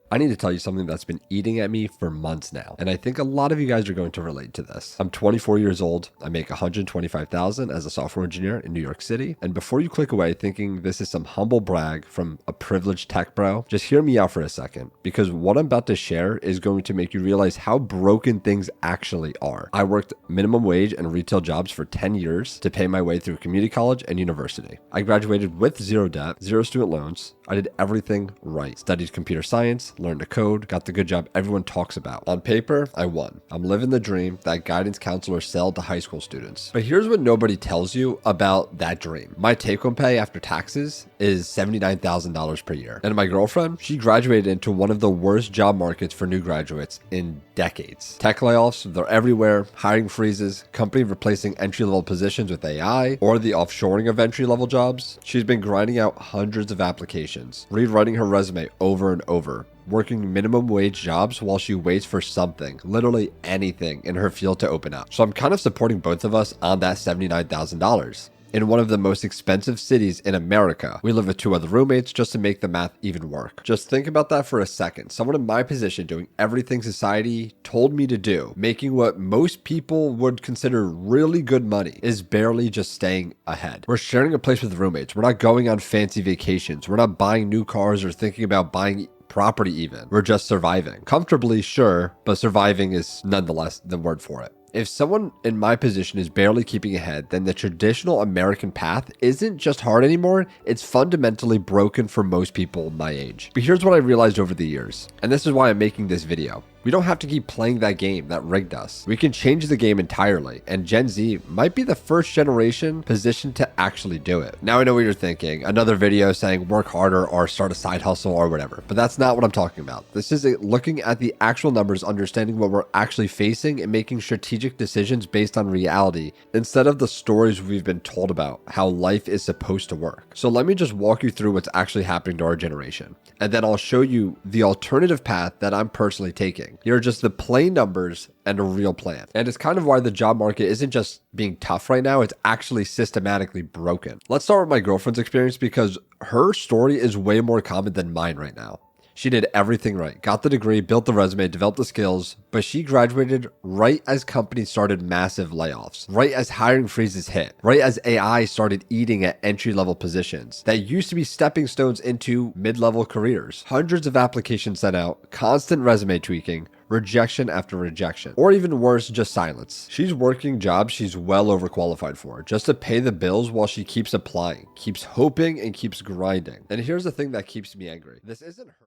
I need to tell you something that's been eating at me for months now, and I think a lot of you guys are going to relate to this. I'm 24 years old. I make $125,000 as a software engineer in New York City. And before you click away thinking this is some humble brag from a privileged tech bro, just hear me out for a second, because what I'm about to share is going to make you realize how broken things actually are. I worked minimum wage and retail jobs for 10 years to pay my way through community college and university. I graduated with zero debt, zero student loans. I did everything right. Studied computer science, learned to code, got the good job everyone talks about. On paper, I won. I'm living the dream that guidance counselors sell to high school students. But here's what nobody tells you about that dream. My take-home pay after taxes is $79,000 per year. And my girlfriend, she graduated into one of the worst job markets for new graduates in decades. Tech layoffs, they're everywhere. Hiring freezes, company replacing entry-level positions with AI, or the offshoring of entry-level jobs. She's been grinding out hundreds of applications, rewriting her resume over and over, working minimum wage jobs while she waits for something, literally anything in her field to open up. So I'm kind of supporting both of us on that $79,000. In one of the most expensive cities in America. We live with 2 other roommates just to make the math even work. Just think about that for a second. Someone in my position doing everything society told me to do, making what most people would consider really good money, is barely just staying ahead. We're sharing a place with roommates. We're not going on fancy vacations. We're not buying new cars or thinking about buying property even. We're just surviving. Comfortably, sure, but surviving is nonetheless the word for it. If someone in my position is barely keeping ahead, then the traditional American path isn't just hard anymore, it's fundamentally broken for most people my age. But here's what I realized over the years, and this is why I'm making this video. We don't have to keep playing that game that rigged us. We can change the game entirely, and Gen Z might be the first generation positioned to actually do it. Now I know what you're thinking, another video saying work harder or start a side hustle or whatever, but that's not what I'm talking about. This is looking at the actual numbers, understanding what we're actually facing, and making strategic decisions based on reality instead of the stories we've been told about how life is supposed to work. So let me just walk you through what's actually happening to our generation, and then I'll show you the alternative path that I'm personally taking. Here are just the plain numbers and a real plan. And it's kind of why the job market isn't just being tough right now, it's actually systematically broken. Let's start with my girlfriend's experience because her story is way more common than mine right now. She did everything right, got the degree, built the resume, developed the skills, but she graduated right as companies started massive layoffs, right as hiring freezes hit, right as AI started eating at entry-level positions that used to be stepping stones into mid-level careers. Hundreds of applications sent out, constant resume tweaking, rejection after rejection, or even worse, just silence. She's working jobs she's well overqualified for just to pay the bills while she keeps applying, keeps hoping, and keeps grinding. And here's the thing that keeps me angry. This isn't her.